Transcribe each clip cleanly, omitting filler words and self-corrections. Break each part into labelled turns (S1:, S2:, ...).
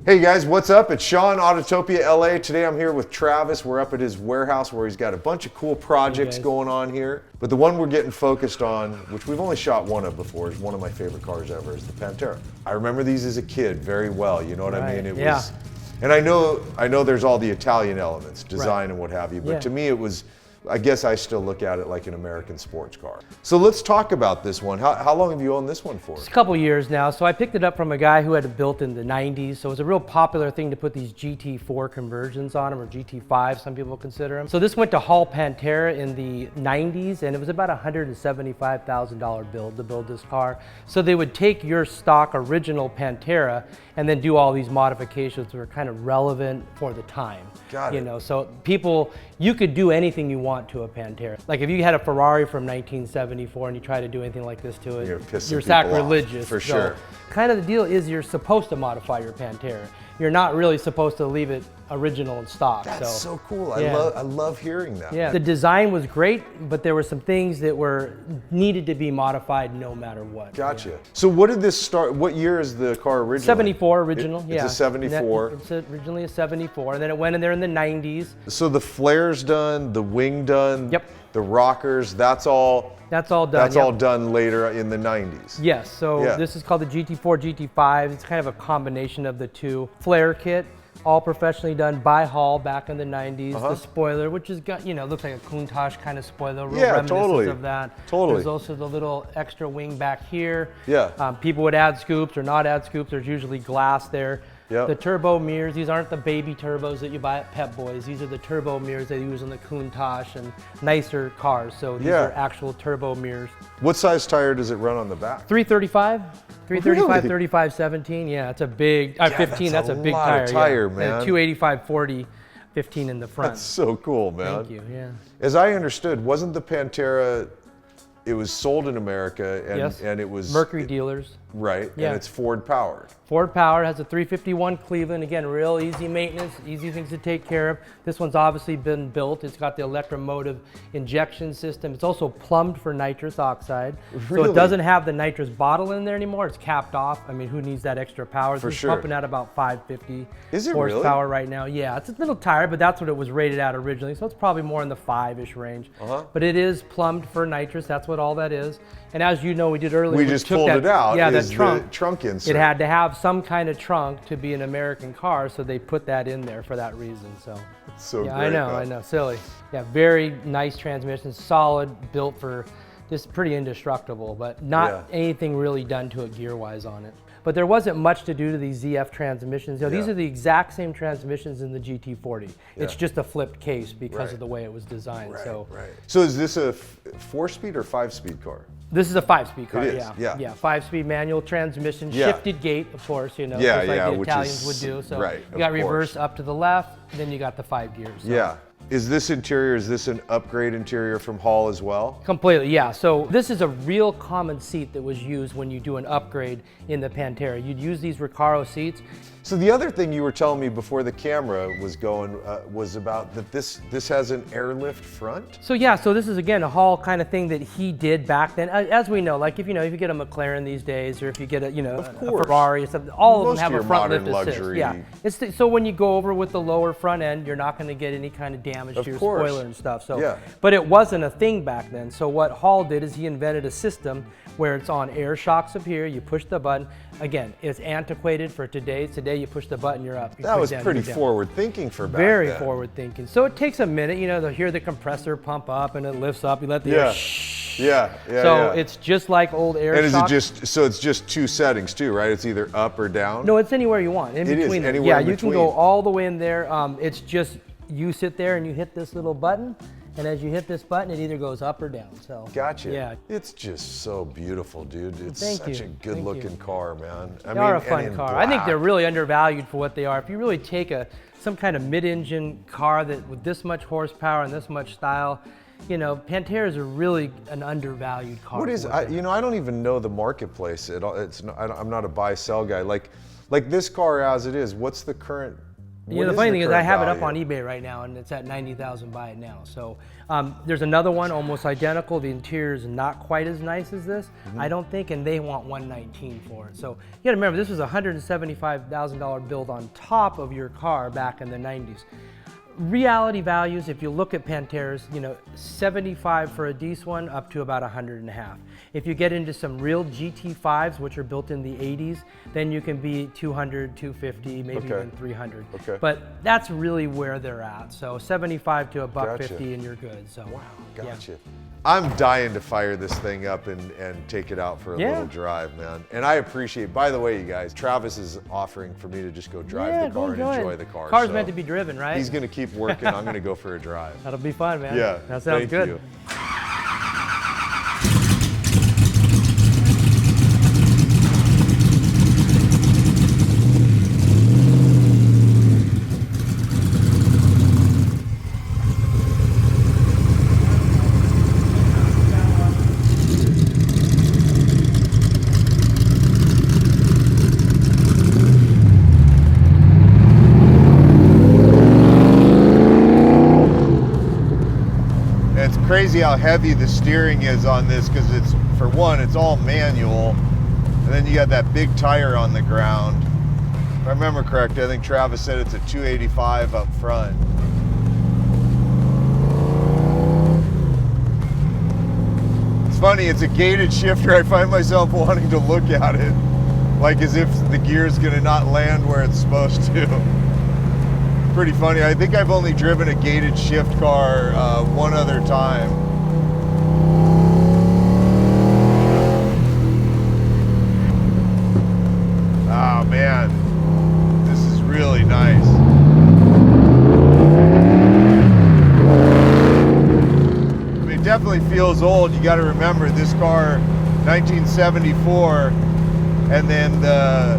S1: Hey guys, what's up? It's Sean, Autotopia LA. Today I'm here with Travis. We're up at his warehouse where he's got a bunch of cool projects going on here. But the one we're getting focused on, which we've only shot one of before, is one of my favorite cars ever, is the Pantera. I remember these as a kid very well, you know what I mean? It was, and I know there's all the Italian elements, design and what have you, but to me it was, I guess I still look at it like an American sports car. So let's talk about this one. How long have you owned this one for?
S2: It's a couple years now. So I picked it up from a guy who had it built in the 90s. So it was a real popular thing to put these GT4 conversions on them, or GT5, some people consider them. So this went to Hall Pantera in the 90s, and it was about $175,000 build to build this car. So they would take your stock original Pantera and then do all these modifications that were kind of relevant for the time.
S1: Got it.
S2: You know, so people, you could do anything you want to a Pantera. Like if you had a Ferrari from 1974 and you try to do anything like this to it, you're sacrilegious.
S1: For sure.
S2: So, kind of the deal is you're supposed to modify your Pantera. You're not really supposed to leave it original and stock.
S1: That's so cool. I love hearing that.
S2: Yeah, the design was great, but there were some things that needed to be modified no matter what.
S1: Gotcha. Yeah. So what did this start, what year is the car originally?
S2: 74 original,
S1: It's a 74.
S2: It's originally a 74, and then it went in there in the 90s.
S1: So the flare's done, the wing done,
S2: yep.
S1: The rockers, that's all done. That's all done later in the 90s.
S2: Yes, so this is called the GT4, GT5. It's kind of a combination of the two. Flare kit, all professionally done by Hall back in the 90s. The spoiler, which has got, looks like a Countach kind of spoiler, real reminiscent of that. There's also the little extra wing back here. People would add scoops or not add scoops. There's usually glass there. The turbo mirrors, these aren't the baby turbos that you buy at Pep Boys. These are the turbo mirrors they use on the Countach and nicer cars. So these are actual turbo mirrors.
S1: What size tire does it run on the back?
S2: 335, 35, 17. Yeah, it's a big, 15, that's a big tire.
S1: Man.
S2: And 285, 40, 15 in the front.
S1: That's so cool, man.
S2: Thank you, yeah.
S1: As I understood, wasn't the Pantera, it was sold in America and it was
S2: Mercury dealers.
S1: Right, and it's Ford powered.
S2: Ford powered, has a 351 Cleveland. Again, real easy maintenance, easy things to take care of. This one's obviously been built. It's got the electromotive injection system. It's also plumbed for nitrous oxide. So it doesn't have the nitrous bottle in there anymore. It's capped off. I mean, who needs that extra power? It's pumping out about 550 horsepower right now. Yeah, it's a little tired, but that's what it was rated at originally. So it's probably more in the 5-ish range. But it is plumbed for nitrous. That's what all that is. And as you know, we did earlier.
S1: We just pulled it out.
S2: Yeah, that
S1: trunk insert.
S2: It had to have some kind of trunk to be an American car, so they put that in there for that reason. So,
S1: great.
S2: I know, silly. Yeah, very nice transmission, solid, built for this, pretty indestructible, but not anything really done to it gear-wise on it. But there wasn't much to do to these ZF transmissions. These are the exact same transmissions in the GT40. It's just a flipped case because of the way it was designed.
S1: So is this a 4-speed or 5-speed car?
S2: This is a 5-speed car,
S1: yeah.
S2: 5-speed manual transmission, shifted gate, of course, just like the Italians would do. So you got reverse up to the left, then you got the 5 gears. So.
S1: Is this interior, is this an upgrade interior from Hall as well?
S2: Completely, yeah. So this is a real common seat that was used when you do an upgrade in the Pantera. You'd use these Recaro seats.
S1: So the other thing you were telling me before the camera was going was about that this has an airlift front?
S2: So yeah, so this is again a Hall kind of thing that he did back then. As we know, like if you get a McLaren these days, or if you get a a Ferrari or something, all of them have a front lift assist. Yeah, so when you go over with the lower front end, you're not going to get any kind of damage to your spoiler and stuff. So, but it wasn't a thing back then. So what Hall did is he invented a system where it's on air shocks up here. You push the button. Again, it's antiquated for today. Today you push the button, you're up.
S1: That was pretty forward thinking for back then.
S2: Very forward thinking. So it takes a minute, to hear the compressor pump up and it lifts up. You let the air shh. So it's just like old air shocks.
S1: And is it it's just 2 settings too, right? It's either up or down?
S2: No, it's anywhere you want. In between.
S1: Anywhere in
S2: between. You can go all the way in there. It's just, you sit there and you hit this little button. And as you hit this button, it either goes up or down. So
S1: gotcha.
S2: Yeah.
S1: It's just so beautiful, dude. It's such a good-looking car, man.
S2: They are a fun car. I think they're really undervalued for what they are. If you really take some kind of mid-engine car with this much horsepower and this much style, Panteras are really an undervalued car.
S1: What is? I don't even know the marketplace at all. I'm not a buy-sell guy. Like this car as it is. What's the current
S2: You know, the funny thing is I have it up on eBay right now and it's at 90,000 buy it now. So there's another one almost identical. The interior is not quite as nice as this, I don't think, and they want 119 for it. So you gotta remember, this was a $175,000 build on top of your car back in the 90s. Reality values, if you look at Panteras, you know, 75 for a decent one up to about 100.5. If you get into some real GT5s, which are built in the 80s, then you can be 200, 250, maybe even 300. But that's really where they're at. So 75 to $150 and you're good. So
S1: wow, gotcha. I'm dying to fire this thing up and take it out for a little drive, man. And I appreciate, by the way, you guys, Travis is offering for me to just go drive the car and enjoy the car.
S2: Car's meant to be driven, right?
S1: He's gonna keep working, I'm gonna go for a drive.
S2: That'll be fun, man.
S1: Yeah,
S2: that sounds good.
S1: You. Crazy how heavy the steering is on this, because it's, for one, it's all manual, and then you got that big tire on the ground. If I remember correctly, I think Travis said it's a 285 up front. It's funny, it's a gated shifter. I find myself wanting to look at it like as if the gear's gonna not land where it's supposed to. Pretty funny. I think I've only driven a gated shift car one other time. Oh man, this is really nice. I mean, it definitely feels old. You got to remember this car, 1974, and then the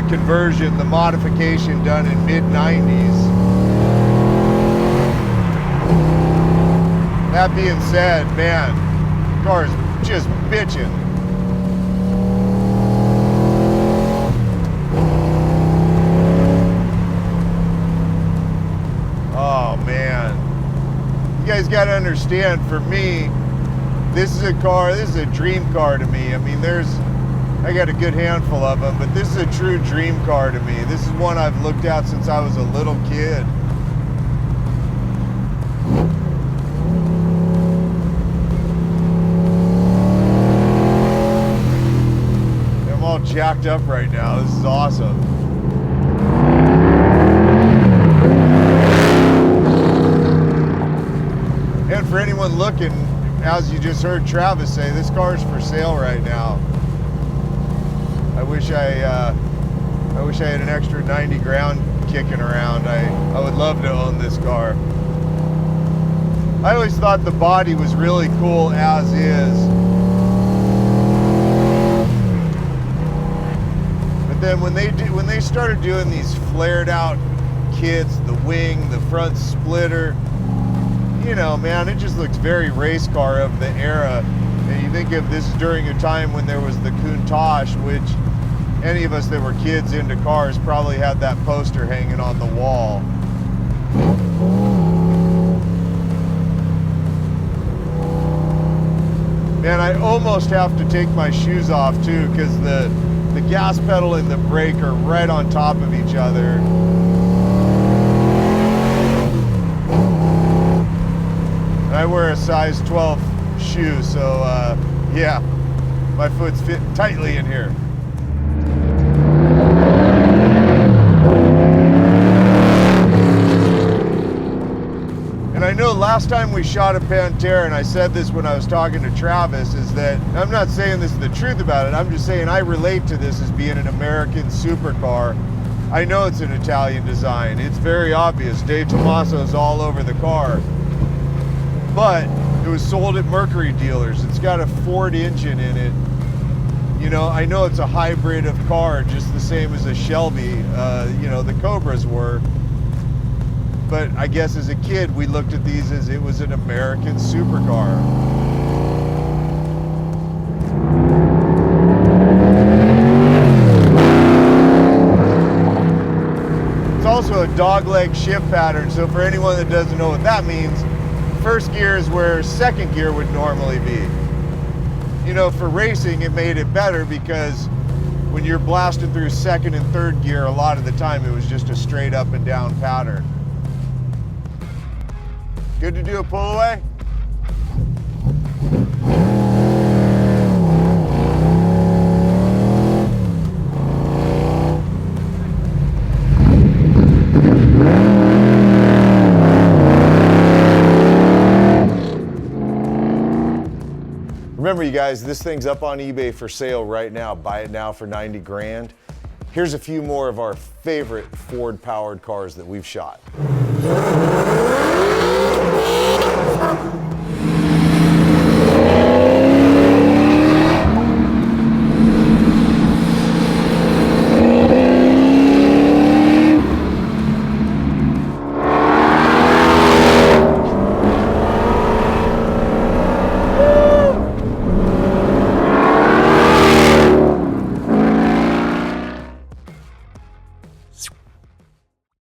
S1: conversion, the modification done in mid-90s. That being said, man, the car's just bitching. Oh man. You guys gotta understand, for me, this is a dream car to me. I mean, I got a good handful of them, but this is a true dream car to me. This is one I've looked at since I was a little kid. I'm all jacked up right now. This is awesome. And for anyone looking, as you just heard Travis say, this car is for sale right now. I wish I had an extra 90 grand kicking around. I would love to own this car. I always thought the body was really cool as is. But then when they started doing these flared out kits, the wing, the front splitter, you know, man, it just looks very race car of the era. And you think of this during a time when there was the Countach, which any of us that were kids into cars probably had that poster hanging on the wall. Man, I almost have to take my shoes off too, because the gas pedal and the brake are right on top of each other. And I wear a size 12 shoe, so yeah, my foot's fit tightly in here. And I know last time we shot a Pantera, and I said this when I was talking to Travis, is that I'm not saying this is the truth about it, I'm just saying I relate to this as being an American supercar. I know it's an Italian design. It's very obvious. DeTomaso's all over the car. But it was sold at Mercury dealers. It's got a Ford engine in it. You know, I know it's a hybrid of car, just the same as a Shelby, you know, the Cobras were. But I guess as a kid, we looked at these as it was an American supercar. also a dogleg shift pattern. So for anyone that doesn't know what that means, first gear is where second gear would normally be. You know, for racing, it made it better because when you're blasting through second and third gear, a lot of the time it was just a straight up and down pattern. Good to do a pull away? Remember, you guys, this thing's up on eBay for sale right now. Buy it now for 90 grand. Here's a few more of our favorite Ford-powered cars that we've shot.